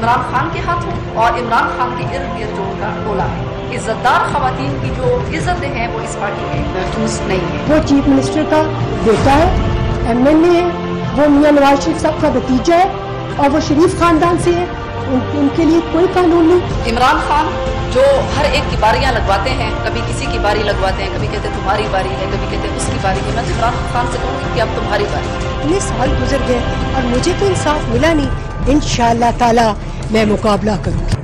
इमरान खान के हाथों और इमरान खान के इर्द गिर्द जो उनका टोला है। इज्जतदार खवातीन की जो इज्जतें हैं वो इस पार्टी में महफूज नहीं है। वो चीफ मिनिस्टर का बेटा है, MLA है, वो मियां नवाज शरीफ साहब का भतीजा है और वो शरीफ खानदान से है, उनके लिए कोई कानून नहीं। इमरान खान जो हर एक की बारियां लगवाते हैं, कभी किसी की बारी लगवाते हैं, कभी कहते हैं तुम्हारी बारी है, कभी कहते हैं उसकी बारी है। मैं तो इमरान खान से कहूँगी कि अब तुम्हारी बारी है। 19 साल गुजर गए और मुझे तो इंसाफ मिला नहीं। इंशाअल्लाह ताला मैं मुकाबला करूँगी।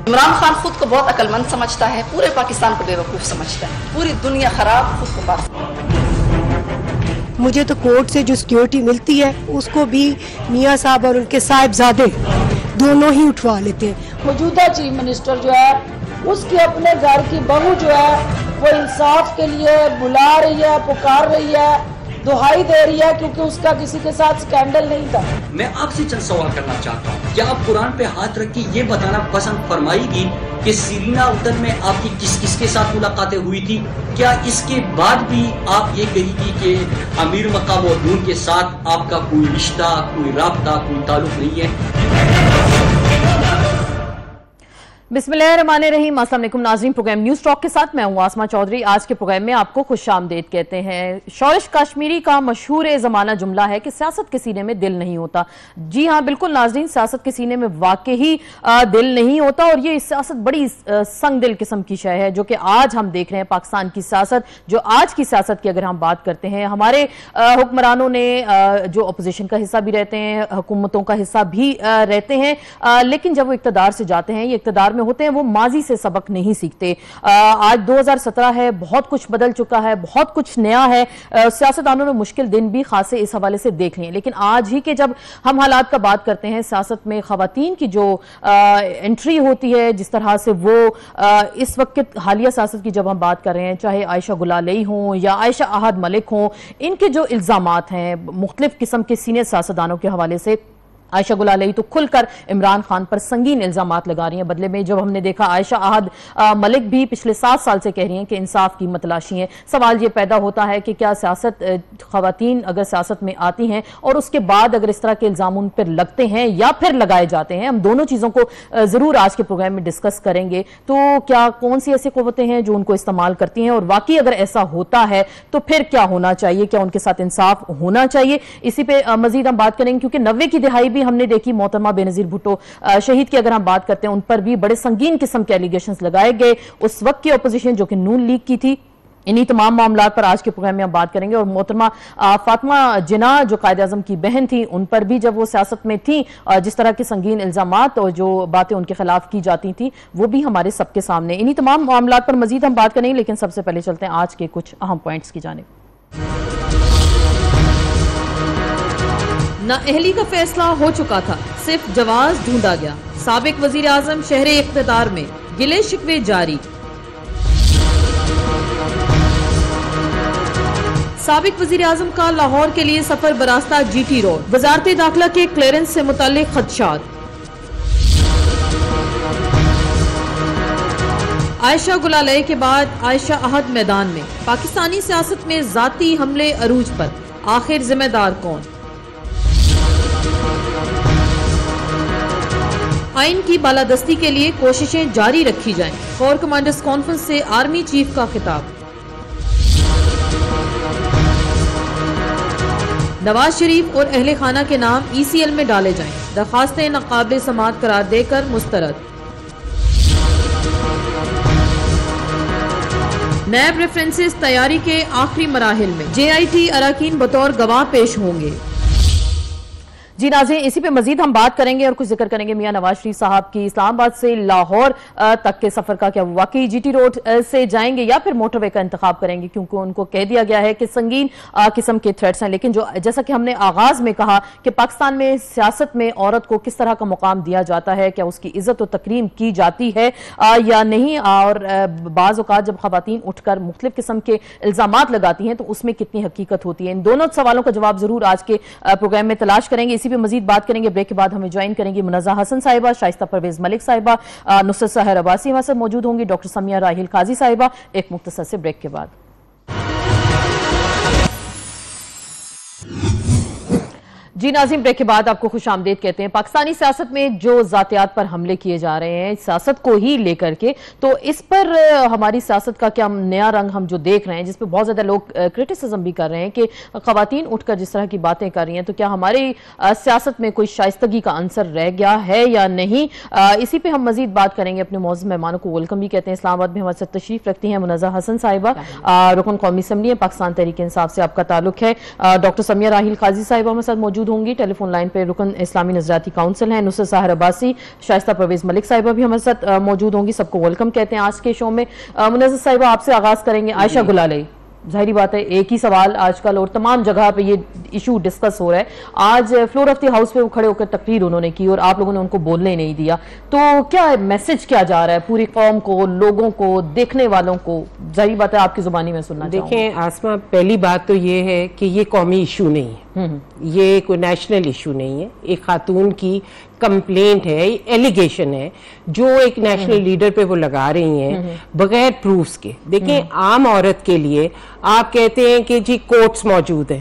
इमरान खान खुद को बहुत अक्लमंद समझता है, पूरे पाकिस्तान को बेवकूफ़ समझता है, पूरी दुनिया खराब, खुद को पास। मुझे तो कोर्ट से जो सिक्योरिटी मिलती है उसको भी मियाँ साहब और उनके साहिबजादे दोनों ही उठवा लेते हैं। मौजूदा चीफ मिनिस्टर जो है उसकी अपने घर की बहू जो है वो इंसाफ के लिए बुला रही है, पुकार रही है, दुहाई दे रही है, क्योंकि उसका किसी के साथ स्कैंडल नहीं था। मैं आपसे चंद सवाल करना चाहता हूँ। क्या आप कुरान पे हाथ रख के ये बताना पसंद फरमाएगी कि सीरीना उतर में आपकी किस किस के साथ मुलाकातें हुई थी? क्या इसके बाद भी आप ये कहेगी कि अमीर मकाम और नून के साथ आपका कोई रिश्ता, कोई राब्ता, कोई ताल्लुक नहीं है? बिस्मिल्लाहिर्रहमानिर्रहीम। अस्सलाम वालेकुम नाज़रीन, प्रोग्राम न्यूज़ टॉक के साथ मैं हूँ आसमा चौधरी। आज के प्रोग्राम में आपको खुशामदीद कहते हैं। शौरिश काश्मीरी का मशहूर ज़माना जुमला है कि सियासत के सीने में दिल नहीं होता। जी हाँ बिल्कुल नाज़रीन, सियासत के सीने में वाकई ही दिल नहीं होता और ये सियासत बड़ी संग दिल किस्म की शय है जो कि आज हम देख रहे हैं। पाकिस्तान की सियासत, जो आज की सियासत की अगर हम बात करते हैं, हमारे हुक्मरानों ने जो अपोजिशन का हिस्सा भी रहते हैं, हुकूमतों का हिस्सा भी रहते हैं, लेकिन जब वो इक़्तिदार से जाते हैं, ये इक़्तिदार होते हैं, वो माजी से सबक नहीं सीखते। आज 2017 है, बहुत कुछ बदल चुका है, बहुत कुछ नया है। सियासतदानों ने मुश्किल दिन भी खासे इस हवाले से देख लिए, लेकिन आज ही के जब हम हालात का बात करते हैं, सियासत में खवातीन की जो एंट्री होती है, जिस तरह से वो इस वक्त हालिया सियासत की जब हम बात कर रहे हैं, चाहे आयशा गुलालई हों या आयशा अहद मलिक हों, इनके जो इल्जामात हैं मुख्तलिफ किस्म के सीनियर सियासतदानों के हवाले से, आयशा गुलालई तो खुलकर इमरान खान पर संगीन इल्जामात लगा रही हैं। बदले में जब हमने देखा आयशा अहद मलिक भी पिछले 7 साल से कह रही हैं कि इंसाफ की मतलाशी है। सवाल ये पैदा होता है कि क्या सियासत, खवातीन अगर सियासत में आती हैं और उसके बाद अगर इस तरह के इल्जाम उन पर लगते हैं या फिर लगाए जाते हैं, हम दोनों चीज़ों को ज़रूर आज के प्रोग्राम में डिस्कस करेंगे। तो क्या कौन सी ऐसी क़ुव्वतें हैं जो उनको इस्तेमाल करती हैं और वाकई अगर ऐसा होता है तो फिर क्या होना चाहिए, क्या उनके साथ इंसाफ होना चाहिए? इसी पर मजीद हम बात करेंगे, क्योंकि 90 की दिहाई भी हमने देखी। मोहतरमा बेनजीर भुट्टो शहीद की अगर हम बात करते हैं, उन पर भी बड़े संगीन किस्म के एलिगेशंस लगाए गए। उस वक्त की अपोजिशन जो कि नून लीग की थी, इन्हीं तमाम मामलात पर आज के प्रोग्राम में हम बात करेंगे। और मोहतरमा फातिमा जिन्ना जो कायद आज़म की बहन थी, उन पर भी जब वो सियासत में थी, जिस तरह के संगीन इल्जामात और जो बातें उनके खिलाफ की जाती थी, वो भी हमारे सबके सामने। इन्हीं तमाम मामलात पर मजीद हम बात करेंगे, लेकिन सबसे पहले चलते हैं आज के कुछ अहम पॉइंट्स की जानिब। नाअहली का फैसला हो चुका था, सिर्फ जवाज ढूंढा गया। साबिक वजीर आजम शहरे इख्तिदार में, गिले शिकवे जारी। साबिक वजीर आजम का लाहौर के लिए सफर बरास्ता GT रोड, वजारत दाखिला के क्लियरेंस से मुताल्लिक खदशात। आयशा गुलालई के बाद आयशा अहद मैदान में, पाकिस्तानी सियासत में जाती हमले अरूज पर, आखिर जिम्मेदार कौन? आइन की बालादस्ती के लिए कोशिशें जारी रखी जाएं। कोर कमांडर्स कॉन्फ्रेंस से आर्मी चीफ का खिताब। नवाज शरीफ और अहले खाना के नाम ECL में डाले जाएं। दरखास्तें नाकाबिले समाअत करार देकर मुस्तरद। नैब रेफरेंसेस तैयारी के आखिरी मराहिल में, JIT अरकान बतौर गवाह पेश होंगे। जी नाज़रीन, इसी पे मजीद हम बात करेंगे और कुछ जिक्र करेंगे मियां नवाज शरीफ साहब की इस्लामाबाद से लाहौर तक के सफर का। क्या वाकई GT रोड से जाएंगे या फिर मोटरवे का इंतखाब करेंगे, क्योंकि उनको कह दिया गया है कि संगीन किस्म के थ्रेट्स हैं। लेकिन जो जैसा कि हमने आगाज में कहा कि पाकिस्तान में सियासत में औरत को किस तरह का मुकाम दिया जाता है, क्या उसकी इज्जत और तकरीम की जाती है या नहीं, और बाज़ औक़ात जब खवातीन उठकर मुख्तलिफ किस्म के इल्जामात लगाती हैं तो उसमें कितनी हकीकत होती है। इन दोनों सवालों का जवाब जरूर आज के प्रोग्राम में तलाश करेंगे। इसी पे मजीद बात करेंगे। ब्रेक के बाद हमें ज्वाइन करेंगी मुनज़्ज़ा हसन साहिबा, शाइस्ता परवेज मलिक साहिबा, नुसरत सहर अब्बासी वहां से मौजूद होंगी, डॉक्टर समिया राहिल काजी साहिबा। एक मुख्तसर से ब्रेक के बाद जी नाज़रीन, ब्रेक के बाद आपको खुशामदीद कहते हैं। पाकिस्तानी सियासत में जो जातियात पर हमले किए जा रहे हैं सियासत को ही लेकर के, तो इस पर हमारी सियासत का क्या नया रंग हम जो देख रहे हैं, जिस पर बहुत ज्यादा लोग क्रिटिसिज्म भी कर रहे हैं कि खवातीन उठकर जिस तरह की बातें कर रही हैं, तो क्या हमारी सियासत में कोई शाइस्तगी का अंसर रह गया है या नहीं? इसी पे हम मजीद बात करेंगे। अपने मौजूद मेहमानों को वेलकम भी कहते हैं। इस्लामाबाद में हमारे साथ तशरीफ रखती हैं मुनज़्ज़ा हसन साहिबा, रुकन कौमी असम्बली है, पाकिस्तान तहरीक इंसाफ से आपका ताल्लुक है। डॉक्टर समिया राहिल काजी साहिबा हमारे साथ मौजूद होंगी। टेलीफोन लाइन पे रुकन इस्लामी नजराती काउंसिल है नुसरत साहर अब्बासी, शाइस्ता परवेज मलिक साहिबा भी हमारे साथ मौजूद होंगी। सबको वेलकम कहते हैं आज के शो में। मुनज़्ज़ा साहिबा, आपसे आगाज करेंगे। आयशा गुलाले, जाहिर बात है एक ही सवाल आजकल और तमाम जगह पे ये इशू डिस्कस हो रहा है। आज फ्लोर ऑफ द हाउस पे वो खड़े होकर तकरीर उन्होंने की और आप लोगों ने उनको बोलने नहीं दिया, तो क्या मैसेज क्या जा रहा है पूरी कौम को, लोगों को, देखने वालों को? जाहिर बात है आपकी जुबानी में सुनना चाहूंगी। देखें आसमा, पहली बात तो ये है कि ये कौमी इशू नहीं है, ये कोई नेशनल इशू नहीं है। एक खातून की कंप्लेंट है, एलिगेशन है जो एक नेशनल लीडर पे वो लगा रही हैं बगैर प्रूफ्स के। देखें आम औरत के लिए आप कहते हैं कि जी कोर्ट्स मौजूद है,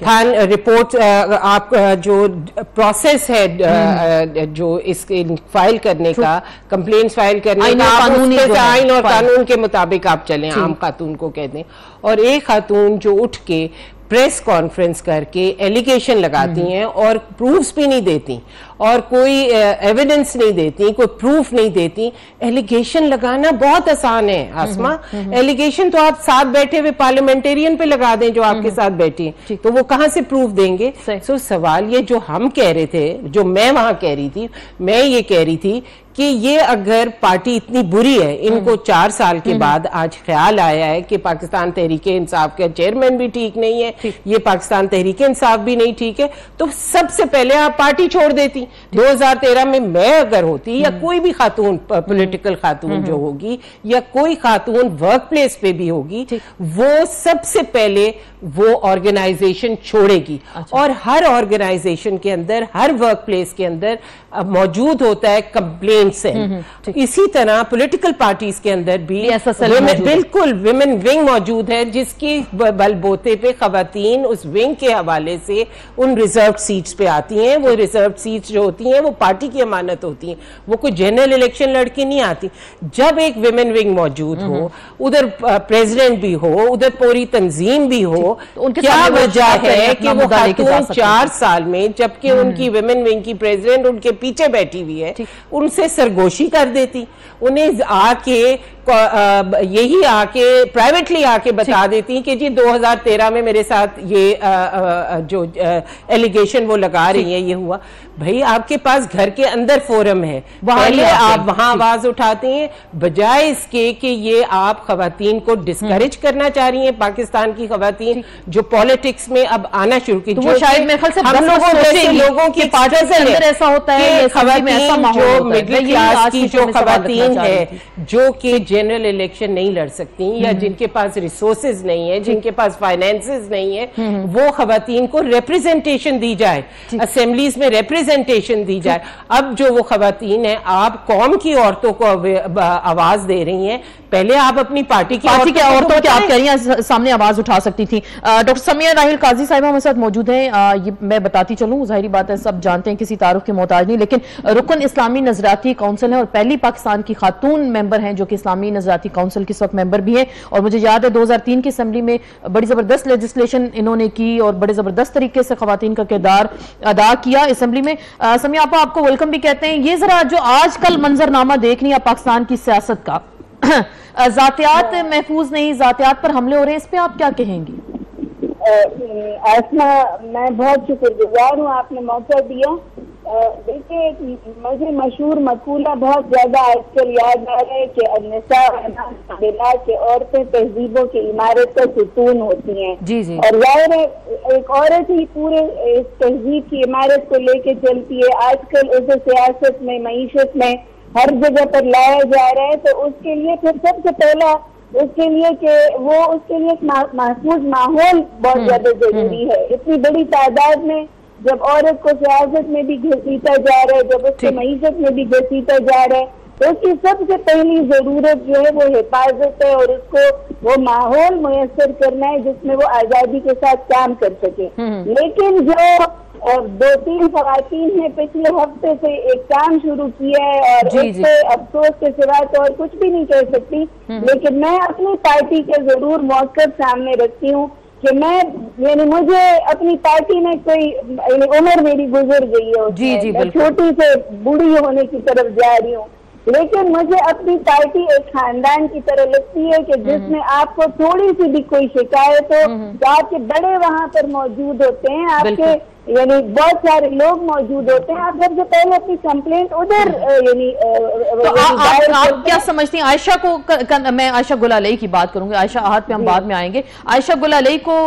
खान रिपोर्ट, आप जो प्रोसेस है जो इसके फाइल करने का, कंप्लेंट्स फाइल करने का, आइन और कानून के मुताबिक आप चलें, आम खातून को कहते हैं। और एक खातून जो उठ के प्रेस कॉन्फ्रेंस करके एलिगेशन लगाती हैं और प्रूफ्स भी नहीं देती और कोई एविडेंस नहीं देती, कोई प्रूफ नहीं देती। एलिगेशन लगाना बहुत आसान है आसमा। एलिगेशन तो आप साथ बैठे हुए पार्लियामेंटेरियन पे लगा दें जो आपके साथ बैठी है, तो वो कहां से प्रूफ देंगे? सो सवाल ये जो हम कह रहे थे, जो मैं वहां कह रही थी, मैं ये कह रही थी कि ये अगर पार्टी इतनी बुरी है, इनको 4 साल के बाद आज ख्याल आया है कि पाकिस्तान तहरीक इंसाफ का चेयरमैन भी ठीक नहीं है, ये पाकिस्तान तहरीक इंसाफ भी नहीं ठीक है, तो सबसे पहले आप पार्टी छोड़ देती। 2013 में मैं अगर होती या कोई भी खातून, पॉलिटिकल खातून जो होगी या कोई खातून वर्क प्लेस पे भी होगी, वो सबसे पहले वो ऑर्गेनाइजेशन छोड़ेगी। और हर ऑर्गेनाइजेशन के अंदर, हर वर्क प्लेस के अंदर मौजूद होता है कंप्लेंट सेल। इसी तरह पॉलिटिकल पार्टीज के अंदर भी बिल्कुल विमेन विंग मौजूद है, जिसकी बलबोते पे खवातीन उस विंग के हवाले से उन रिजर्व सीट्स पे आती हैं। वो रिजर्व सीट्स जो होती हैं वो पार्टी की अमानत होती हैं, वो कोई जनरल इलेक्शन लड़की नहीं आती। जब एक विमेन विंग मौजूद हो, उधर प्रेसिडेंट भी हो, उधर पूरी तंजीम भी हो, तो क्या वजह है कि वो खातून 4 साल में, जबकि उनकी विमेन विंग की प्रेसिडेंट उनके पीछे बैठी हुई है, उनसे सरगोशी कर देती, उन्हें आके यही आके प्राइवेटली आके बता देती कि जी 2013 में मेरे साथ ये जो एलिगेशन वो लगा रही है ये हुआ। भाई आपके पास घर के अंदर फोरम है, पहले आप वहां आवाज उठाते हैं, बजाय इसके कि ये आप खवातीन को डिस्करेज करना चाह रही हैं। पाकिस्तान की खवातीन जो पॉलिटिक्स में अब आना शुरू की, तो वो शायद मेरे ख्याल से हम लोगों की पार्टी के अंदर ऐसा होता है, खवातीन जो मिडिल क्लास की जो खवातीन है, जो कि जनरल इलेक्शन नहीं लड़ सकती या जिनके पास रिसोर्सेज नहीं है, जिनके पास फाइनेंसेस नहीं है, वो खवातीन को रिप्रेजेंटेशन दी जाए, असेंबलीज में रिप्रेजेंटेशन दी जाए। अब जो वो खवातीन है, आप कौम की औरतों को आवाज दे रही हैं, पहले आप अपनी पार्टी की औरतों की आप कह रही हैं सामने आवाज उठा सकती थी। डॉक्टर समिया राहिल काजी साहिबा हमारे साथ मौजूद हैं। ये मैं बताती चलूं, जाहिर बात है सब जानते हैं, किसी तारुफ के मोहताज नहीं, लेकिन रुकन इस्लामी नजराती काउंसिल है और पहली पाकिस्तान की खातून मेंबर हैं जो कि इस्लामी नजराती काउंसिल के इस वक्त मेंबर भी हैं। और मुझे याद है 2003 की असेंबली में बड़ी जबरदस्त लेजिस्लेशन इन्होंने की और बड़े जबरदस्त तरीके से खवातीन का किरदार अदा किया असेंबली में। समिया आपा, आपको वेलकम भी कहते हैं। ये जरा जो आजकल मंजरनामा देख रही है पाकिस्तान की सियासत का, जातियात महफूज नहीं, जातियात पर हमले हो रहे हैं, इस पे आप क्या कहेंगी? आसमा, मैं बहुत शुक्रगुजार हूँ, आपने मौका दिया। देखिए, मुझे मशहूर मकूला बहुत ज्यादा आजकल याद आ रहा है कि अन्निसा के औरतें तहजीबों की इमारत का सुतून होती हैं। जी जी। और जाहिर है एक औरत ही पूरे इस तहजीब की इमारत को लेके चलती है। आजकल उसे सियासत में, मईशत में हर जगह पर लाया जा रहा है, तो उसके लिए फिर सबसे पहला उसके लिए कि वो उसके लिए महफूज माहौल बहुत ज्यादा जरूरी है। इतनी बड़ी तादाद में जब औरत को सियासत में भी घसीटा जा रहा है, जब उसके मईशत में भी घसीटा जा रहा है, तो उसकी सबसे पहली जरूरत जो है वो हिफाजत है और उसको वो माहौल मुयस्सर करना है जिसमें वो आजादी के साथ काम कर सके। लेकिन जो 2-3 खवातीन ने पिछले हफ्ते से एक काम शुरू किया है और उससे अफसोस के सिवा तो और कुछ भी नहीं कह सकती, लेकिन मैं अपनी पार्टी के जरूर मौक़िफ़ सामने रखती हूँ कि मैं यानी मुझे अपनी पार्टी में कोई उम्र मेरी गुजर गई है, मैं छोटी से बूढ़ी होने की तरफ जा रही हूँ, लेकिन मुझे अपनी पार्टी एक खानदान की तरह लगती है कि जिसमें आपको थोड़ी सी भी कोई शिकायत हो तो आपके बड़े वहाँ पर मौजूद होते हैं, आपके यानी बहुत सारे लोग मौजूद होते हैं, आप सबसे पहले अपनी कंप्लेंट उधर यानी तो आप क्या समझती हैं आयशा को? मैं आयशा गुलालई की बात करूंगी, आयशा आहत पे हम बाद में आएंगे। आयशा गुलालई को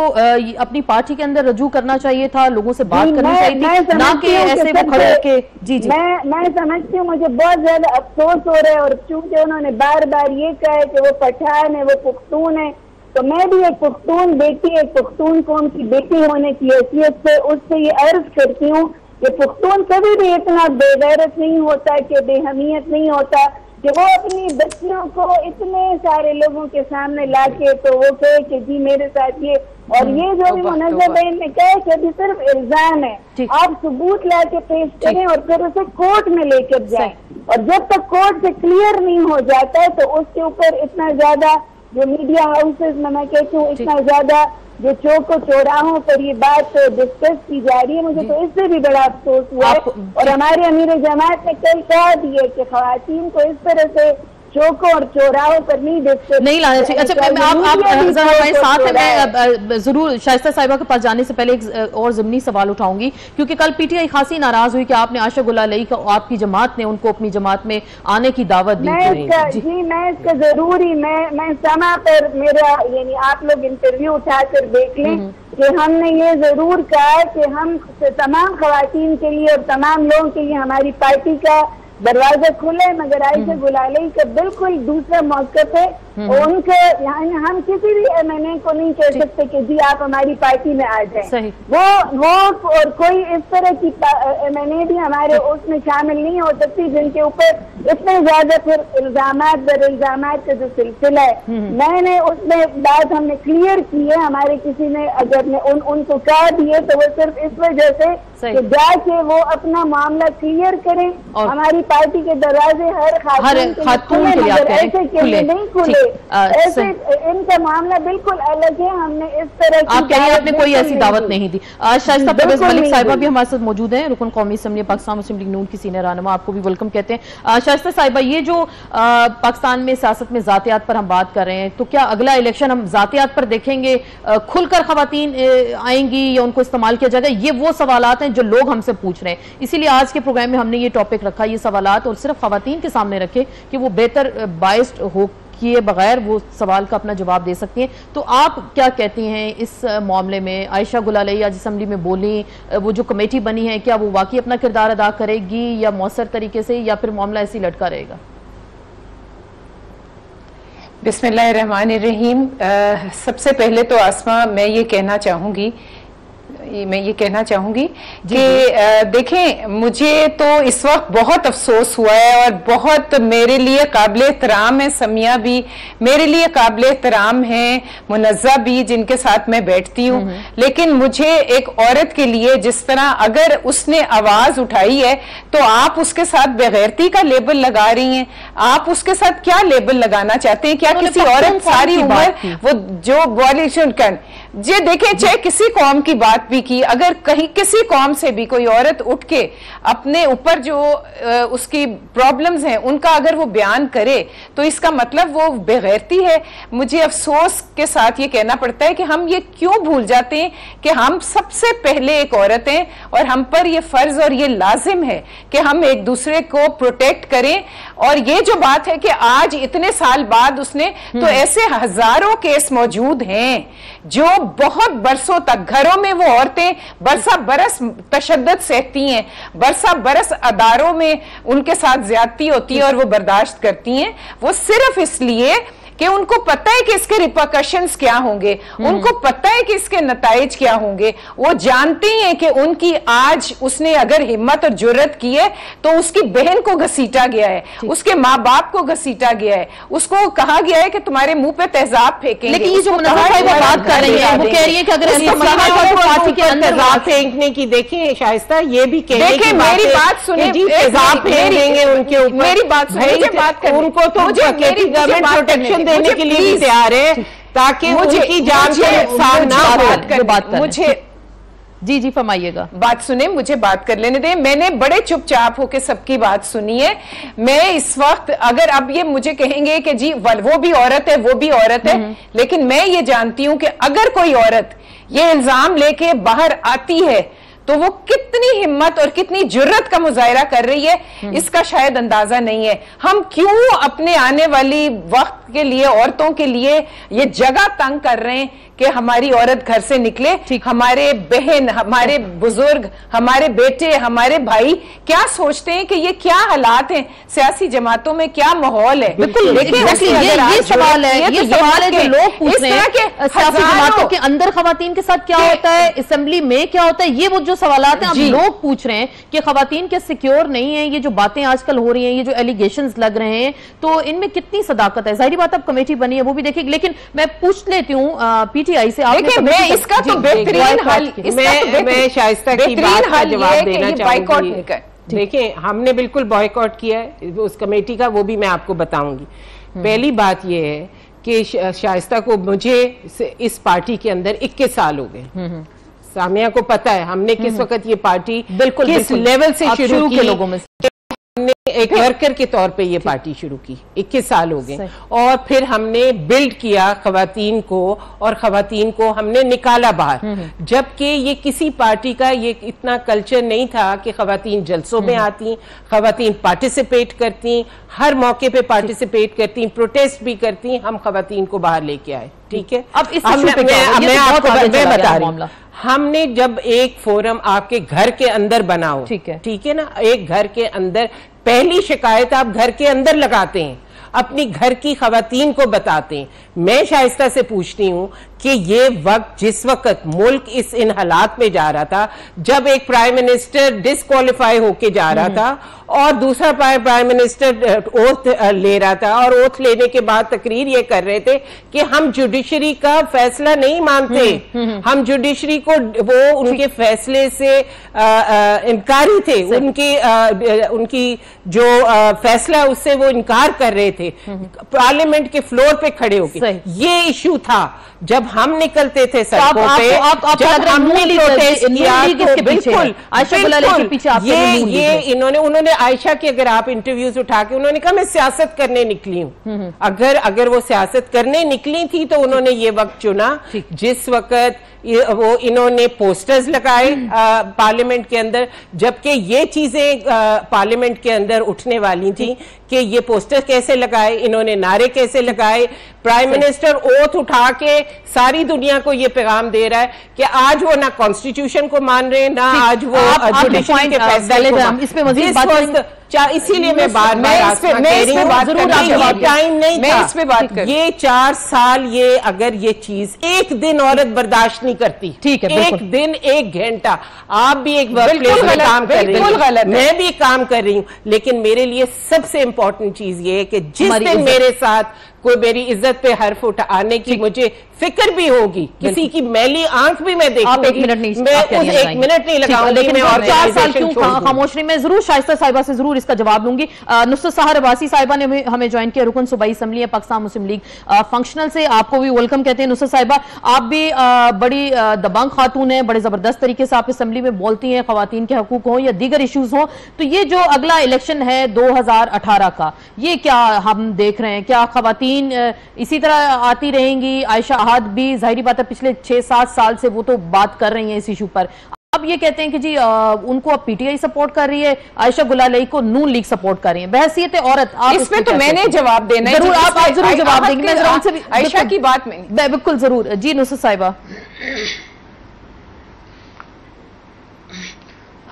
अपनी पार्टी के अंदर रजू करना चाहिए था, लोगों से बात करनी चाहिए थी, ना कि ऐसे वो खड़े होके। जी जी मैं समझती हूँ, मुझे बहुत ज्यादा अफसोस हो रहा है और चूंकि उन्होंने बार बार ये कहा है कि वो पठान है, वो पुख्तून है, तो मैं भी एक पुख्तून बेटी, एक पुख्तून कौम की बेटी होने की हैसियत से उससे ये अर्ज करती हूँ कि पुख्तून कभी भी इतना बेगैरत नहीं होता, कि बेहमियत नहीं होता कि वो अपनी बच्चियों को इतने सारे लोगों के सामने लाके तो वो कहे कि जी मेरे साथ ये, और ये जो भी मुनज़्ज़म बहन ने कहा कि अभी सिर्फ इल्जाम है, आप सबूत ला के पेश करें और फिर उसे कोर्ट में लेकर जाएं, और जब तक कोर्ट से क्लियर नहीं हो जाता है तो उसके ऊपर इतना ज्यादा जो मीडिया हाउसेज में मैं कहती हूँ इतना ज्यादा जो चौकों चौराहों पर ये बात डिस्कस की जा रही है, मुझे तो इससे भी बड़ा अफसोस हुआ है। और हमारे अमीर जमात ने कल कहा दिया कि खवातीन को इस तरह से चौकों और चौराहों पर नहीं डिस्कस नहीं लाना चाहिए। अच्छा, आप हमारे साथ हैं, मैं जरूर शाइस्ता साहिबा के पास जाने से पहले एक और ज़िमनी सवाल उठाऊंगी, क्योंकि कल पीटीआई खासी नाराज हुई कि आपने आयशा गुलालई को, आपकी जमात ने उनको अपनी जमात में आने की दावत दी। मैं इसका जरूर ही मैं समा पर मेरा यानी आप लोग इंटरव्यू उठाकर देख लें कि हमने ये जरूर कहा कि हम तमाम खवातीन के लिए और तमाम लोगों के लिए हमारी पार्टी का दरवाजा खुले, मगर आयशा गुलालई का बिल्कुल दूसरा मौक़िफ़ है। उनके हम किसी भी MNA को नहीं कह सकते कि जी आप हमारी पार्टी में आ जाएं। वो और कोई इस तरह की MNA भी हमारे उसमें शामिल नहीं हो सकती जिनके ऊपर इतने ज्यादा फिर इल्जामात बर इल्जामात का जो सिलसिला है। मैंने उसमें बात हमने क्लियर की है, हमारे किसी ने अगर ने उनको कहा दिए तो वो सिर्फ इस वजह से कि जाके वो अपना मामला क्लियर करें। हमारी पार्टी के दरवाजे हर खातून के लिए ऐसे खुले नहीं खुले, ऐसे इनका मामला बिल्कुल अलग है। हमने इस तरह की आप कह रही हैं आपने कोई ऐसी दावत नहीं दी। शाइस्ता परवेज मलिक साहिबा भी हमारे साथ मौजूद हैं, रुकन कौमी असम्बली पाकिस्तान मुस्लिम लीग नून की सीनियर रहनुमा, आपको भी वेलकम कहते हैं। शाइस्ता साहिबा, ये जो पाकिस्तान में सियासत में ज़ातियात पर हम बात कर रहे हैं, तो क्या अगला इलेक्शन हम ज़ातियात पर देखेंगे, खुलकर खवातीन आएंगी या उनको इस्तेमाल किया जाएगा? ये वो सवालात हैं जो लोग हमसे पूछ रहे हैं, इसीलिए आज के प्रोग्राम में हमने ये टॉपिक रखा, ये सवालात, और सिर्फ खवातीन के सामने रखे कि वो बेहतर बाइस्ड हो किए बगैर वो सवाल का अपना जवाब दे सकती हैं। तो आप क्या कहती हैं इस मामले में? आयशा गुलालई आज असेंबली में बोली, वो जो कमेटी बनी है क्या वो वाकई अपना किरदार अदा करेगी या मौसर तरीके से, या फिर मामला ऐसे ही लटका रहेगा? बिस्मिल्लाहिर्रहमानिर्रहीम। सबसे पहले तो आसमा मैं ये कहना चाहूँगी कि देखें, मुझे तो इस वक्त बहुत अफसोस हुआ है और बहुत मेरे लिए काबिल एहतराम है समिया भी, मेरे लिए काबिल एहतराम है मुनज़्ज़ा भी, जिनके साथ मैं बैठती हूँ, लेकिन मुझे एक औरत के लिए जिस तरह अगर उसने आवाज उठाई है तो आप उसके साथ बेगैरती का लेबल लगा रही हैं। आप उसके साथ क्या लेबल लगाना चाहते हैं? क्या किसी औरत सारी उम्र वो जो बॉलीवुड कर जे देखे, चाहे किसी कौम की बात भी की, अगर कहीं किसी कौम से भी कोई औरत उठ के अपने ऊपर जो उसकी प्रॉब्लम्स हैं उनका अगर वो बयान करे तो इसका मतलब वो बेगैरती है। मुझे अफसोस के साथ ये कहना पड़ता है कि हम ये क्यों भूल जाते हैं कि हम सबसे पहले एक औरत हैं और हम पर ये फर्ज और ये लाजिम है कि हम एक दूसरे को प्रोटेक्ट करें। और ये जो बात है कि आज इतने साल बाद उसने, तो ऐसे हजारों केस मौजूद हैं जो बहुत बरसों तक घरों में वो औरतें बरसा बरस तशद्दुद सहती हैं, बरसा बरस अदारों में उनके साथ ज्यादती होती है और वो बर्दाश्त करती हैं, वो सिर्फ इसलिए कि उनको पता है कि इसके रिपरकशंस क्या होंगे, उनको पता है कि इसके नताइज क्या होंगे। वो जानती हैं कि उनकी आज उसने अगर हिम्मत और जुर्रत की है तो उसकी बहन को घसीटा गया है, उसके माँ बाप को घसीटा गया है, उसको कहा गया है कि तुम्हारे मुंह पे तेजाब फेंकेंगे। लेकिन ये जो बात कर रही है वो कह रही है कि अगर पार्टी के अंदर तेजाब फेंकने की, देखिए शाइस्ता ये भी देखिए मेरी बात सुनिए, तेजाब फेंकेंगे उनके ऊपर, मेरी बात सुनिए, उनको तो गवर्नमेंट प्रोटेक्शन देने के लिए भी तैयार है ताकि उनकी जान को नुकसान ना हो। मुझे जी फरमाइएगा। बात सुने, मुझे बात कर लेने दें। मैंने बड़े चुपचाप होकर सबकी बात सुनी है। मैं इस वक्त अगर अब ये मुझे कहेंगे कि जी वो भी औरत है, वो भी औरत है, लेकिन मैं ये जानती हूं कि अगर कोई औरत ये इल्जाम लेके बाहर आती है तो वो कितनी हिम्मत और कितनी जुर्रत का मुजाहिरा कर रही है, इसका शायद अंदाजा नहीं है। हम क्यों अपने आने वाली वक्त के लिए, औरतों के लिए ये जगह तंग कर रहे हैं कि हमारी औरत घर से निकले, हमारे बहन, हमारे बुजुर्ग, हमारे बेटे, हमारे भाई क्या सोचते हैं कि ये क्या हालात हैं, सियासी जमातों में क्या माहौल है। बिल्कुल, ये सवाल है, ये सवाल है जो लोग पूछ रहे हैं कि सियासी जमातों के अंदर खवातीन के साथ क्या होता है, असेंबली में क्या होता है। ये वो जो सवालात हैं अब लोग पूछ रहे हैं कि खवातीन के सिक्योर नहीं है, ये जो बातें आजकल हो रही हैं, ये जो एलिगेशंस लग रहे हैं, तो इनमें कितनी सदाकत है। जाहिर बात अब कमेटी बनी है वो भी देखेगी, लेकिन मैं पूछ लेती हूँ पीटीआई से, देखिए मैं इसका तो बेहतरीन हल, मैं शाइस्ता की बात का जवाब देना चाहूंगी। देखिए हमने बिल्कुल बॉयकॉट किया है उस कमेटी का, वो भी मैं आपको बताऊंगी। पहली बात ये है कि शाइस्ता को, मुझे इस पार्टी के अंदर 21 साल हो गए, सामिया को पता है हमने किस वक्त ये पार्टी किस लेवल से शुरू की, लोगों में हमने एक वर्कर के तौर पे ये पार्टी शुरू की, 21 साल हो गए, और फिर हमने बिल्ड किया खवातीन को, और खवातीन को हमने निकाला बाहर, जबकि ये किसी पार्टी का ये इतना कल्चर नहीं था कि खवातीन जलसों में आती, खवातीन पार्टिसिपेट करती, हर मौके पे पार्टिसिपेट करती, प्रोटेस्ट भी करती, हम खवातीन को बाहर लेके आए। ठीक है, अब इस मैं आपको बता रही हूँ, हमने जब एक फोरम आपके घर के अंदर बनाओ, ठीक है ना, एक घर के अंदर पहली शिकायत आप घर के अंदर लगाते हैं, अपनी घर की खवातीन को बताते हैं। मैं शाइस्ता से पूछती हूँ कि ये वक्त, जिस वक्त मुल्क इन हालात में जा रहा था, जब एक प्राइम मिनिस्टर डिस्क्वालीफाई होके जा रहा था और दूसरा प्राइम मिनिस्टर ओथ ले रहा था, और ओथ लेने के बाद तकरीर ये कर रहे थे कि हम जुडिशरी का फैसला नहीं मानते, हम जुडिशरी को, वो उनके फैसले से इनकारी थे, उनकी जो फैसला उससे वो इनकार कर रहे थे, पार्लियामेंट के फ्लोर पे खड़े होकर। ये इशू था जब हम निकलते थे सड़कों पे, जब हमने प्रोटेस्ट किया, बिल्कुल ये उन्होंने आयशा की अगर आप इंटरव्यूज उठा के, उन्होंने कहा मैं सियासत करने निकली हूँ। अगर वो सियासत करने निकली थी तो उन्होंने ये वक्त चुना जिस वक्त वो इन्होंने पोस्टर्स लगाए पार्लियामेंट के अंदर, जबकि ये चीजें पार्लियामेंट के अंदर उठने वाली थी कि ये पोस्टर कैसे लगाए, इन्होंने नारे कैसे लगाए। प्राइम मिनिस्टर ओथ उठा के सारी दुनिया को ये पैगाम दे रहा है कि आज वो ना कॉन्स्टिट्यूशन को मान रहे, ना आज वो जुडिशरी के फैसले को, इसीलिए मैं बार बार टाइम नहीं था, इस पे बात कर, ये 4 साल ये अगर ये चीज एक दिन औरत बर्दाश्त नहीं करती, ठीक है, एक दिन 1 घंटा, आप भी एक वर्क प्लेस में काम कर रही हैं, मैं भी काम कर रही हूँ, लेकिन मेरे लिए सबसे इंपॉर्टेंट चीज ये है कि जिस दिन मेरे साथ कोई मेरी इज्जत पे हर्फ उठाने की मुझे फिक्र भी होगी, किसी की मैली आंख भी मैं देखूंगी, आप 1 मिनट नहीं, मैं उस 1 मिनट नहीं लगाऊंगी, लेकिन मैं 4 साल क्यों खामोश रही। मैं जरूर शाइस्ता साहिबा से जरूर इसका जवाब लूंगी। नुसरत सहर अब्बासी साहिबा ने हमें ज्वाइन किया, रुकन सूबाई असेंबली है पाकिस्तान मुस्लिम लीग फंक्शनल से, आपको भी वेलकम कहते हैं। नुसरत साहिबा, आप भी बड़ी दबंग खातून है, बड़े जबरदस्त तरीके से आप असेंबली में बोलती हैं, खवातीन के हकूक हों या दीगर इश्यूज हों, तो ये जो अगला इलेक्शन है 2018 का, ये क्या हम देख रहे हैं? क्या खवातीन इसी तरह आती रहेंगी? आयशा अहाद भी जाहिर बात है पिछले 6-7 साल से वो तो बात कर रही हैं इस इशू पर, अब ये कहते हैं कि जी उनको अब पीटीआई सपोर्ट कर रही है, आयशा गुलालई को नून लीग सपोर्ट कर रही है। बहसीयत औरत आप इसमें तो मैंने जवाब देना है, जरूर आप जरूर जवाब देंगे, मैं जरा उनसे भी आयशा की बात में बिल्कुल जरूर। जी नुसरत साहिबा।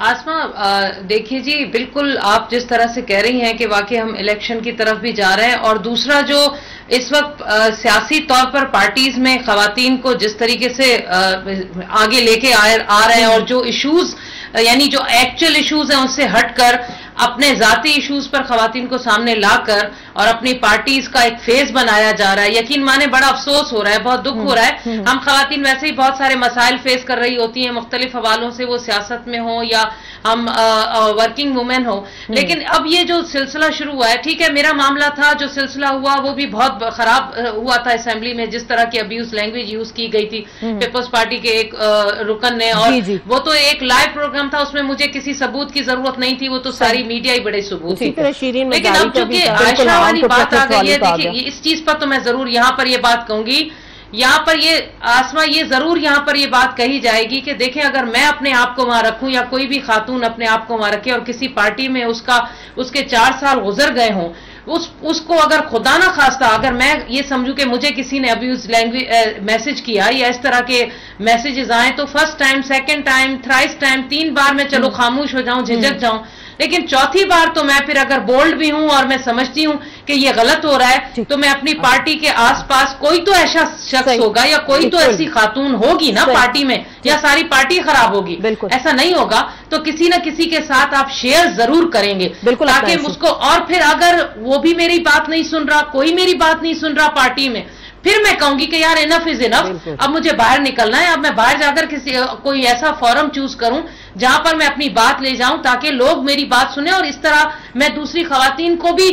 आसमा, देखिए जी, बिल्कुल आप जिस तरह से कह रही हैं कि वाकई हम इलेक्शन की तरफ भी जा रहे हैं, और दूसरा जो इस वक्त सियासी तौर पर पार्टीज में खवातीन को जिस तरीके से आगे लेके आ रहे हैं, और जो इश्यूज यानी जो एक्चुअल इश्यूज हैं उससे हटकर अपने जाती इश्यूज पर खवातीन को सामने लाकर और अपनी पार्टीज का एक फेस बनाया जा रहा है, यकीन माने बड़ा अफसोस हो रहा है, बहुत दुख हो रहा है। हम खवातीन वैसे ही बहुत सारे मसाइल फेस कर रही होती हैं मुख्तलिफ हवालों से, वो सियासत में हो या हम वर्किंग वुमेन हो, लेकिन अब ये जो सिलसिला शुरू हुआ है, ठीक है मेरा मामला था, जो सिलसिला हुआ वो भी बहुत खराब हुआ था असेंबली में, जिस तरह की अब्यूज लैंग्वेज यूज की गई थी पीपल्स पार्टी के एक रुकन ने, और वो तो एक लाइव प्रोग्राम था, उसमें मुझे किसी सबूत की जरूरत नहीं थी, वो तो सारी मीडिया ही बड़े सबूत थी। लेकिन अब चूंकि आयशा वाली बात आ गई है, देखिए इस चीज पर तो मैं जरूर यहाँ पर ये बात कहूंगी, यहाँ पर ये आसमा ये जरूर यहाँ पर ये बात कही जाएगी कि देखें अगर मैं अपने आप को वहां रखूं या कोई भी खातून अपने आप को वहां रखे और किसी पार्टी में उसके 4 साल गुजर गए हों, उसको अगर खुदा ना खास्ता अगर मैं ये समझूं कि मुझे किसी ने अब्यूज लैंग्वेज मैसेज किया या इस तरह के मैसेजेस आए, तो first time, second time, thrice time, 3 बार मैं चलो खामोश हो जाऊं, झिझक जाऊं, लेकिन चौथी बार तो मैं फिर अगर बोल्ड भी हूं और मैं समझती हूं कि ये गलत हो रहा है, तो मैं अपनी पार्टी के आसपास कोई तो ऐसा शख्स होगा या कोई तो ऐसी खातून होगी ना पार्टी में, या सारी पार्टी खराब होगी, ऐसा नहीं होगा, तो किसी न किसी के साथ आप शेयर जरूर करेंगे ताकि उसको, और फिर अगर वो भी मेरी बात नहीं सुन रहा, कोई मेरी बात नहीं सुन रहा पार्टी में, फिर मैं कहूंगी कि यार इनफ इज इनफ, अब मुझे बाहर निकलना है, अब मैं बाहर जाकर कोई ऐसा फोरम चूज करूं जहां पर मैं अपनी बात ले जाऊं ताकि लोग मेरी बात सुने, और इस तरह मैं दूसरी खवातीन को भी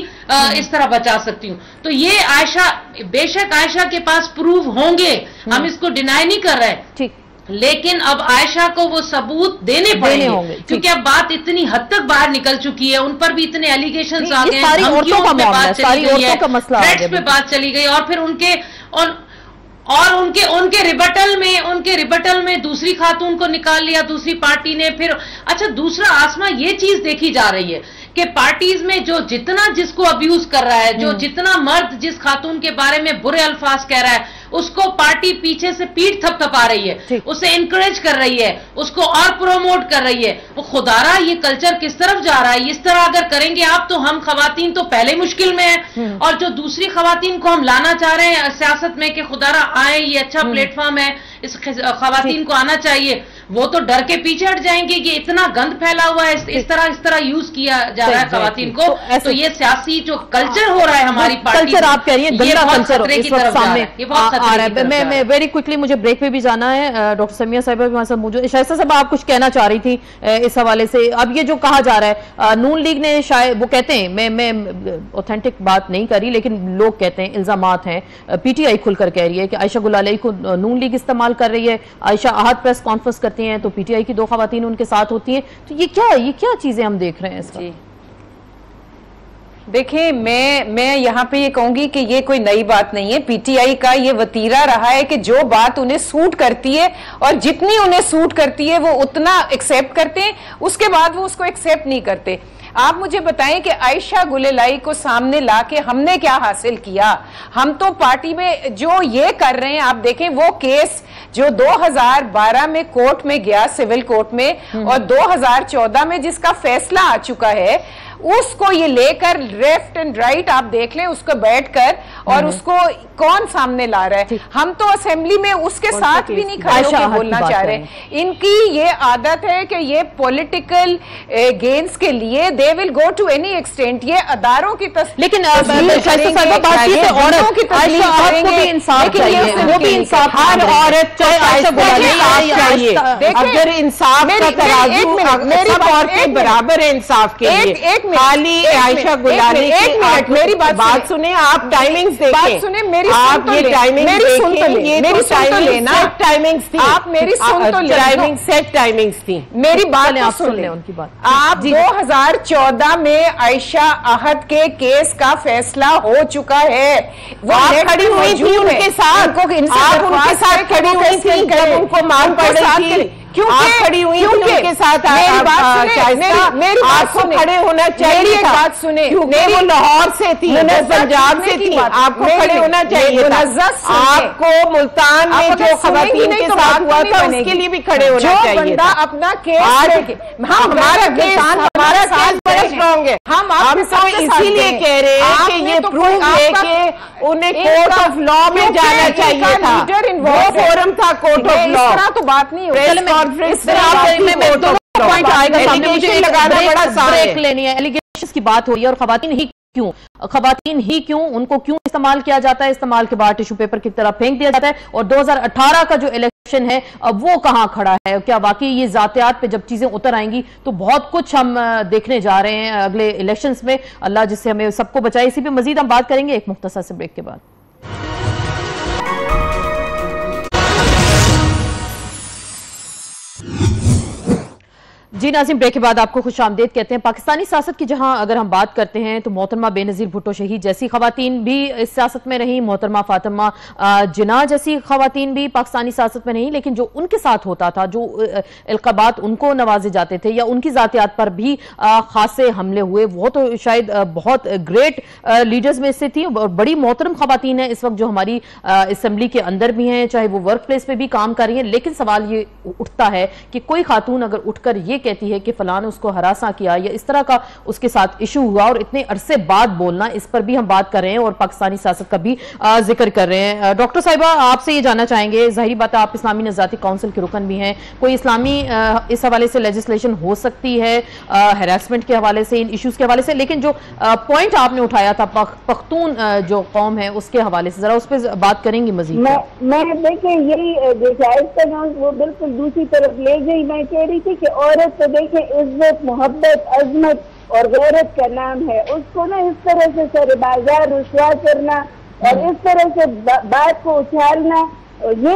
इस तरह बचा सकती हूं। तो ये आयशा, बेशक आयशा के पास प्रूफ होंगे, हम इसको डिनाई नहीं कर रहे, ठीक, लेकिन अब आयशा को वो सबूत देने पड़ेंगे, क्योंकि अब बात इतनी हद तक बाहर निकल चुकी है, उन पर भी इतने एलिगेशंस आ गए हैं, धमकियों पे बात चली गई है, थ्रेट्स पे बात चली गई, और फिर उनके रिबटल में दूसरी खातून को निकाल लिया दूसरी पार्टी ने। फिर अच्छा, दूसरा आसमा ये चीज देखी जा रही है कि पार्टीज में जो जितना जिसको अब्यूज कर रहा है, जो जितना मर्द जिस खातून के बारे में बुरे अल्फाज कह रहा है, उसको पार्टी पीछे से पीठ थपथपा रही है, उसे इंकरेज कर रही है, उसको और प्रोमोट कर रही है। वो खुदारा ये कल्चर किस तरफ जा रहा है? इस तरह अगर करेंगे आप तो हम खवातीन तो पहले मुश्किल में है, और जो दूसरी खवातीन को हम लाना चाह रहे हैं सियासत में कि खुदारा आए, ये अच्छा प्लेटफॉर्म है, इस खवातीन को आना चाहिए, वो तो डर के पीछे हट जाएंगे कि इतना गंद फैला हुआ है, इस तरह यूज किया जा रहा है खवातीन को, तो ये सियासी जो कल्चर हो रहा है हमारी पार्टी, कल्चर आप कह रही है गंदा कल्चर इस वक्त सामने आ रहा है। मैं वेरी क्विकली, मुझे ब्रेक पे भी जाना है, डॉक्टर समिया साहिबा भी हमारे साथ मौजूद। शाइस्ता साहब आप कुछ कहना चाह रही थी इस हवाले से? अब ये जो कहा जा रहा है, नून लीग ने शायद, वो कहते हैं, मैं ऑथेंटिक बात नहीं करी, लेकिन लोग कहते हैं, इल्जामात हैं, पीटीआई खुलकर कह रही है कि आयशा गुलाली को नून लीग इस्तेमाल कर रही है, आयशा आहत प्रेस कॉन्फ्रेंस करती हैं तो पीटीआई की 2 खवातीन उनके साथ होती हैं, तो ये क्या चीजें हम देख रहे हैं इसकी? देखिए, मैं यहाँ पे ये कहूंगी कि ये कोई नई बात नहीं है, पीटीआई का ये वतीरा रहा है कि जो बात उन्हें सूट करती है और जितनी उन्हें सूट करती है वो उतना एक्सेप्ट करते हैं, उसके बाद वो उसको एक्सेप्ट नहीं करते। आप मुझे बताएं कि आयशा गुलेलाई को सामने लाके हमने क्या हासिल किया? हम तो पार्टी में जो ये कर रहे हैं, आप देखें वो केस जो 2012 में कोर्ट में गया, सिविल कोर्ट में, और 2014 में जिसका फैसला आ चुका है, उसको ये लेकर लेफ्ट एंड राइट आप देख लें, उसको बैठकर, और उसको कौन सामने ला रहा है? हम तो असेंबली में उसके साथ भी नहीं खड़े होकर बोलना चाह रहे। इनकी ये आदत है कि ये पॉलिटिकल गेन्स के लिए they will go to any extent, ये अदारों की लेकिन अगर इंसाफ का तराजू बराबर है इंसाफ के लिए, खाली आयशा गुलाली की मेरी बात सुने, आप टाइमिंग्स देखिए, सुने मेरी आप ये टाइमिंग मेरी टाइमिंग्स थी, आप मेरी सुन तो ले, टाइमिंग सेट टाइमिंग्स थी, मेरी बात सुन ले उनकी बात। आप 2014 में आयशा आहत के केस का फैसला हो चुका है, वो खड़ी हुई थी उनके साथ, आप उनके साथ खड़ी हुई थी जब उनको मार पड़ रही थी, क्योंकि खड़ी हुई उनके साथ। मेरी बात सुने, खड़े होना चाहिए, मेरी बात सुने, क्योंकि वो लाहौर से थी, पंजाब से थी, आपको खड़े होना चाहिए था। आपको मुल्तान में जो खवातीन के साथ हुआ था उसके लिए भी खड़े होना चाहिए। जो बंदा अपना केस, हमारा केस बड़ा स्ट्रॉन्ग है। हम तो इसीलिए कह रहे हैं कि ये प्रूव है कि उन्हें कोर्ट ऑफ लॉ में जाना चाहिए था, वो फोरम था कोर्ट ऑफ लॉ। इस तरह तो बात नहीं होगी। पॉइंट आएगा सामने, मुझे लगाना बड़ा ब्रेक लेनी है। एलिगेशंस की बात हो रही है और खवातीन ही क्यों उनको क्यों इस्तेमाल किया जाता है, इस्तेमाल के बाद टिश्यू पेपर की तरह फेंक दिया जाता है। और 2018 का जो इलेक्शन है अब वो कहां खड़ा है? क्या वाकई ये जातियात पे जब चीजें उतर आएंगी तो बहुत कुछ हम देखने जा रहे हैं अगले इलेक्शंस में। अल्लाह जिससे हमें सबको बचाए। इसी पे मजीद हम बात करेंगे एक मुख्तसर से ब्रेक के बाद। जी नाज़रीन, ब्रेक के बाद आपको खुशामदीद कहते हैं। पाकिस्तानी सियासत की जहां अगर हम बात करते हैं तो मोहतरमा बेनज़ीर भुट्टो शहीद जैसी खवातीन भी इस सियासत में रही, मोहतरमा फातिमा जिन्ना जैसी खवातीन भी पाकिस्तानी सियासत में नहीं, लेकिन जो उनके साथ होता था, जो इल्क़ाबात उनको नवाजे जाते थे या उनकी ज़ातियात पर भी खासे हमले हुए, वो तो शायद बहुत ग्रेट लीडर्स में से थी और बड़ी मोहतरम खवातीन हैं इस वक्त जो हमारी असम्बली के अंदर भी हैं, चाहे वो वर्क प्लेस पर भी काम कर रही हैं। लेकिन सवाल ये उठता है कि कोई खातून अगर उठकर ये कहती है कि फलां ने उसको हरासा किया या इस तरह का उसके साथ इशू हुआ और इतने अरसे बाद बोलना, इस पर भी हम बात कर रहे हैं और पाकिस्तानी सियासत का भी जिक्र कर रहे हैं। डॉक्टर साहिबा, आपसे ये जानना चाहेंगे, जाहिर बात है आप इस्लामी नज़ाती काउंसिल के रुकन भी हैं, कोई इस्लामी इस हवाले से लेजिस्लेशन हो सकती है हैरेसमेंट के हवाले से, इन इशूज के हवाले से, लेकिन जो पॉइंट आपने उठाया था पख्तून जो कौम है उसके हवाले से जरा उस पर बात करेंगी मजीद? मैं देखिए यही वो बिल्कुल दूसरी तरफ ले गई। मैं कह रही थी कि औरत तो देखें इज्जत, मोहब्बत, अजमत और गैरत का नाम है, उसको ना इस तरह से सर बाजार रुसवा करना और इस तरह से बात को उछालना, ये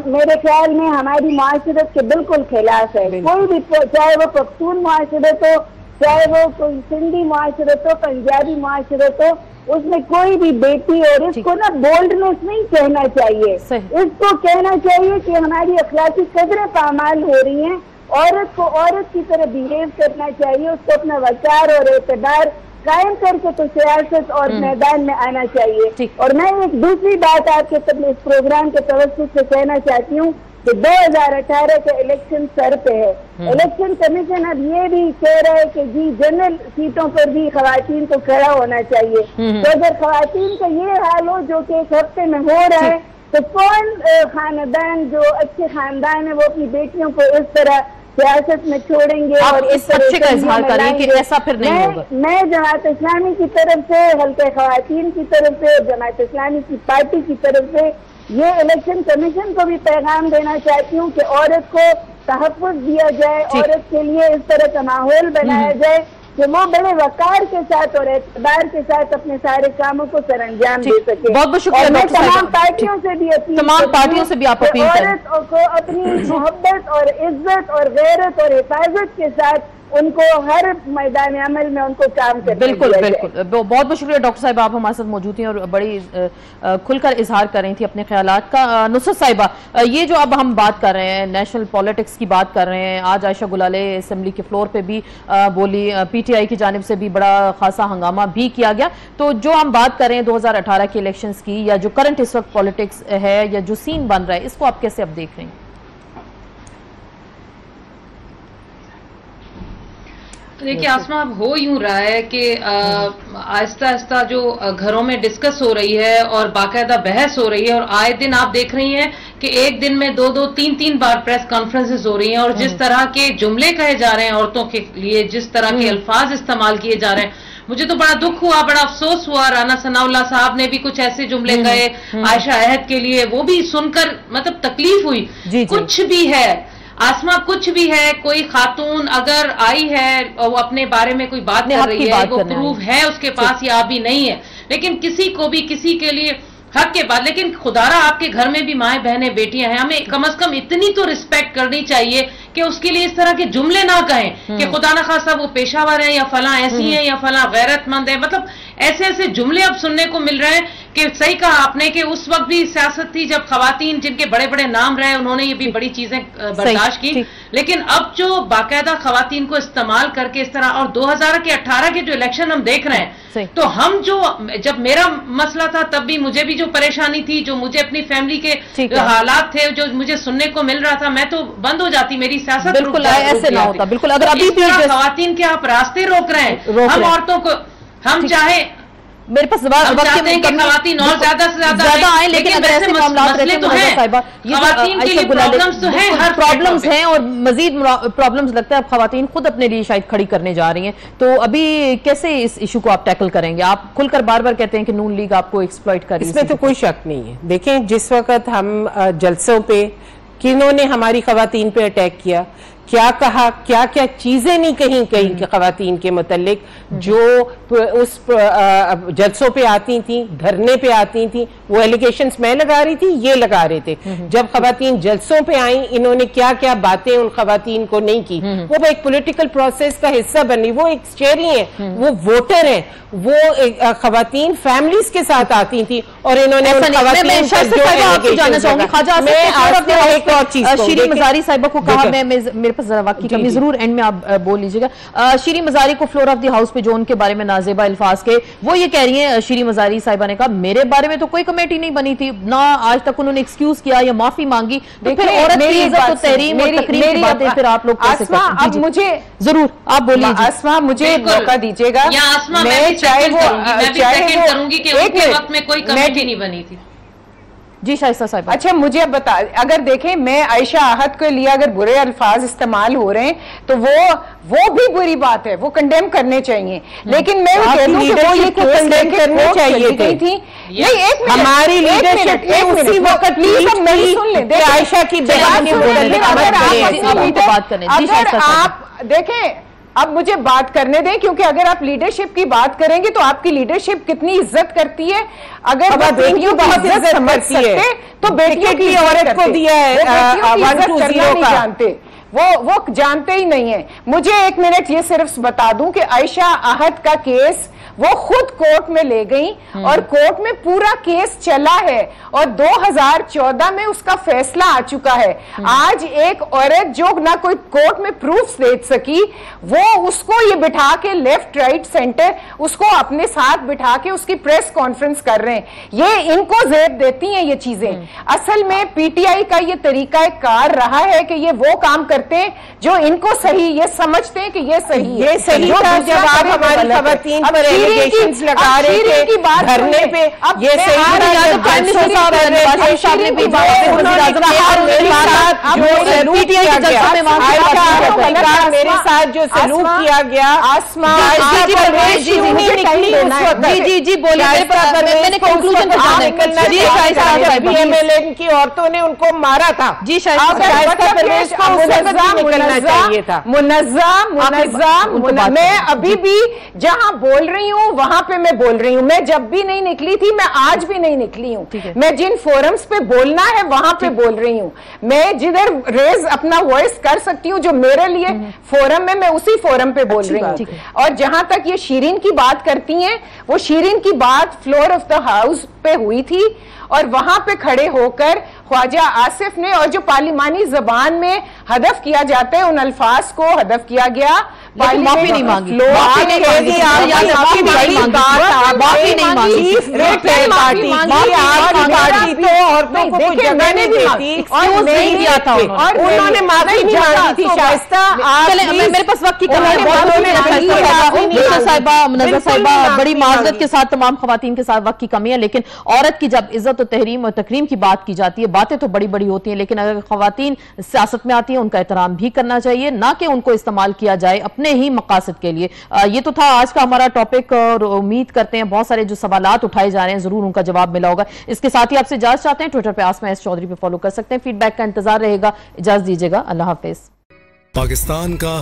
मेरे ख्याल में हमारी माशरत के बिल्कुल खिलाफ है। कोई भी, चाहे वो पख्तून माशरत हो, चाहे वो कोई सिंधी माशरत हो, पंजाबी माशरत हो, उसमें कोई भी बेटी, और इसको ना बोल्डनेस नहीं कहना चाहिए, इसको कहना चाहिए कि हमारी अखलाकी कदरें पामाल हो रही हैं। औरत को औरत की तरह बिहेव करना चाहिए, उसको अपना वकार और एतबार कायम करके तो सियासत और मैदान में आना चाहिए। और मैं एक दूसरी बात आपके इस प्रोग्राम के तवज्जुह से कहना चाहती हूँ कि 2018 का इलेक्शन सर पे है। इलेक्शन कमीशन अब ये भी कह रहा है कि जी जनरल सीटों पर भी खवातीन को खड़ा होना चाहिए। तो अगर खवातीन का ये हाल हो जो कि एक हफ्ते में हो रहा है, तो कौन खानदान जो अच्छे खानदान है वो अपनी बेटियों को इस तरह सियासत में छोड़ेंगे? और इस तरह का इज़हार करें कि ऐसा फिर नहीं होगा। मैं जमात इस्लामी की तरफ से, हल्के खवातीन की तरफ से, जमात इस्लामी की पार्टी की तरफ से ये इलेक्शन कमीशन को भी पैगाम देना चाहती हूँ कि औरत को तहफ़्फ़ुज़ दिया जाए, औरत के लिए इस तरह का माहौल बनाया जाए कि वो बड़े वकार के साथ और एतबार के साथ अपने सारे कामों को सरअंजाम दे सके। बहुत बहुत शुक्रिया। मैं तमाम पार्टियों से भी अपील, तमाम पार्टियों से भी आप अपील करें, औरत को अपनी मोहब्बत और इज्जत और गैरत और हिफाजत के साथ उनको हर मैदान अमल में उनको काम करना। बिल्कुल बिल्कुल, बहुत बहुत शुक्रिया डॉक्टर साहिबा, आप हमारे साथ मौजूद थी और बड़ी खुलकर इजहार कर रही थी अपने ख्यालात का। नुसरत साहिबा, ये जो अब हम बात कर रहे हैं, नेशनल पॉलिटिक्स की बात कर रहे हैं, आज आयशा गुलाले असेंबली के फ्लोर पे भी बोली, पीटीआई की जानिब से भी बड़ा खासा हंगामा भी किया गया। तो जो हम बात कर रहे हैं 2018 के इलेक्शंस की, या जो करंट इस वक्त पॉलिटिक्स है या जो सीन बन रहा है, इसको आप कैसे अब देख रहे हैं? देखिए आसमा, अब हो यूं रहा है कि आहिस्ता आहिस्ता जो घरों में डिस्कस हो रही है और बाकायदा बहस हो रही है, और आए दिन आप देख रही हैं कि एक दिन में 2-2, 3-3 बार प्रेस कॉन्फ्रेंसेस हो रही हैं, और जिस तरह के जुमले कहे जा रहे हैं औरतों के लिए, जिस तरह के अल्फाज इस्तेमाल किए जा रहे हैं, मुझे तो बड़ा दुख हुआ, बड़ा अफसोस हुआ। राना सनाउल्लाह साहब ने भी कुछ ऐसे जुमले कहे आयशा अहद के लिए, वो भी सुनकर मतलब तकलीफ हुई। कुछ भी है आसमा, कुछ भी है, कोई खातून अगर आई है और वो अपने बारे में कोई बात कर रही है, वो प्रूफ है उसके पास या अभी नहीं है, लेकिन किसी को भी किसी के लिए हक के बाद, लेकिन खुदारा आपके घर में भी माएँ बहनें बेटियां हैं, हमें कम से कम इतनी तो रिस्पेक्ट करनी चाहिए कि उसके लिए इस तरह के जुमले ना कहें कि खुदा ना खासा वो पेशावर है या फला ऐसी है या फला गैरतमंद है। मतलब ऐसे ऐसे जुमले अब सुनने को मिल रहे हैं कि सही कहा आपने कि उस वक्त भी सियासत थी जब खवातीन जिनके बड़े बड़े नाम रहे उन्होंने ये भी बड़ी चीजें बर्दाश्त की, लेकिन अब जो बाकायदा खवातीन को इस्तेमाल करके इस तरह, और 2018 के जो इलेक्शन हम देख रहे हैं, तो हम जो, जब मेरा मसला था तब भी मुझे भी जो परेशानी थी, जो मुझे अपनी फैमिली के जो हालात थे, जो मुझे सुनने को मिल रहा था, मैं तो बंद हो जाती, मेरी सियासत बिल्कुल ऐसे ना होता। बिल्कुल अगर अभी भी खवातीन के आप रास्ते रोक रहे हैं, हम औरतों को, हम चाहे मेरे पास खवातीन और ज्यादा से ज्यादा आए, लेकिन अगर ऐसे मामलात रहते हैं तो खवातीन के लिए प्रॉब्लम्स तो हैं, हर प्रॉब्लम्स हैं और मजीद प्रॉब्लम्स लगता है अब खवातीन खुद अपने लिए शायद खड़ी करने जा रही हैं। तो अभी कैसे इस इशू को आप टैकल करेंगे? आप खुलकर बार बार कहते हैं कि नून लीग आपको एक्सप्लॉइट कर रही है, इसमें तो कोई शक नहीं है। देखें, जिस वक्त हम जलसों पे किन्होंने हमारी खवातीन पे अटैक किया, क्या कहा, क्या क्या चीजें नहीं कहीं कि खवातीन के मुतल्लिक, जो उस जलसों पे आती थी, धरने पे आती थी, वो एलिगेशंस मैं लगा रही थी, ये लगा रहे थे। जब खवातीन जलसों पे आई, इन्होंने क्या क्या बातें उन खवातीन को नहीं की, वो एक पॉलिटिकल प्रोसेस का हिस्सा बनी, वो एक शहरी है, वो वोटर है, वो खवातीन फैमिलीज के साथ आती थी और इन्होंने शीरीन मजारी साहिबा को कहा, मेरे पास वक्त की कमी, जरूर एंड में आप बोल लीजिएगा। शीरीन मजारी को फ्लोर ऑफ द हाउस पे जो उनके बारे में नाजेबा अल्फाज के, वो ये कह रही हैं, शीरीन मजारी साहिबा ने कहा मेरे बारे में तो कोई कमेटी नहीं बनी थी ना, आज तक उन्होंने एक्सक्यूज किया या माफी मांगी, तो फिर औरत की इज्जत, तहरीम और तकरीम की बातें फिर आप लोग कैसे करते हैं? अब मुझे जरूर आप बोलिए। आसमा, मुझे मौका दीजिएगा, मैं चाहे वो करूंगी कि उनके वक्त में कोई कमेटी नहीं बनी थी। जी शाइस्ता साहिबा। अच्छा, मुझे अब बता, अगर देखें, मैं आयशा आहत के लिए अगर बुरे अल्फाज इस्तेमाल हो रहे हैं तो वो भी बुरी बात है, वो कंडेम करने चाहिए, लेकिन मैं कह दूं कि वो ये कंडेम करने चाहिए थी। नहीं, एक मिनट, हमारी लीडरशिप उसी वक्त प्लीज नहीं सुन लें, आयशा की अगर आप देखें, अब मुझे बात करने दें, क्योंकि अगर आप लीडरशिप की बात करेंगे तो आपकी लीडरशिप कितनी इज्जत करती है। अगर बेटियों बहुत इज्जत समझ सकते तो बेटियों की औरत को दिया है, जानते वो जानते ही नहीं है। मुझे एक मिनट ये सिर्फ बता दूं कि आयशा आहत का केस वो खुद कोर्ट में ले गई और कोर्ट में पूरा केस चला है और 2014 में उसका फैसला आ चुका है। आज एक औरत जो ना कोई कोर्ट में प्रूफ दे सकी, वो उसको ये बिठा के लेफ्ट राइट सेंटर उसको अपने साथ बिठा के उसकी प्रेस कॉन्फ्रेंस कर रहे हैं। ये इनको जेब देती हैं ये चीजें। असल में पीटीआई का ये तरीका कार रहा है कि ये वो काम करते हैं जो इनको सही, ये समझते हैं कि ये सही है। ये सही था जब आप हमारी खवातीन पर एलिगेशंस लगा रहे थे धरने पे, ये सही मेरे साथ जो सलूक किया गया, आसमा जी बोलिए, एमएलए की औरतों ने उनको मारा था। जी मुनज़्ज़म, मैं अभी भी जहां बोल रही हूं वहां पे मैं बोल रही हूं। मैं जब भी नहीं निकली थी, मैं आज भी नहीं निकली हूं। मैं जिन फोरम्स पे बोलना है वहां पे बोल रही हूं। मैं जिधर रेज अपना वॉइस कर सकती हूं जो मेरे लिए फोरम है, मैं उसी फोरम पे बोल रही हूं। और जहां तक ये शीरीन की बात करती हैं, वो शीरीन की बात फ्लोर ऑफ द हाउस पे हुई थी और वहां पे खड़े होकर ख्वाजा आसिफ ने, और जो पार्लिमानी जबान में हदफ किया जाता है उन अल्फाज को हदफ किया गया, माफी नहीं मांगी, मैंने दिया था और उन्होंने माफी नहीं मांगी थी। शाइस्ता, मेरे पास वक्त की साहिबा, बड़ी माजरत के साथ तमाम खवातीन के साथ वक्त की कमी है, लेकिन औरत की जब इज्जत और तहरीम और तकरीम की बात की जाती है, बातें तो बड़ी बड़ी होती हैं, लेकिन अगर खवातीन सियासत में आती हैं उनका एहतराम भी करना चाहिए, ना कि उनको इस्तेमाल किया जाए अपने ही मकासद के लिए। ये तो था आज का हमारा टॉपिक और उम्मीद करते हैं बहुत सारे जो सवालात उठाए जा रहे हैं जरूर उनका जवाब मिला होगा। इसके साथ ही आपसे इजाजत चाहते हैं, ट्विटर पे आसमा एस चौधरी पे फॉलो कर सकते हैं। फीडबैक का इंतजार रहेगा, इजाजत दीजिएगा, अल्लाह हाफिज। पाकिस्तान का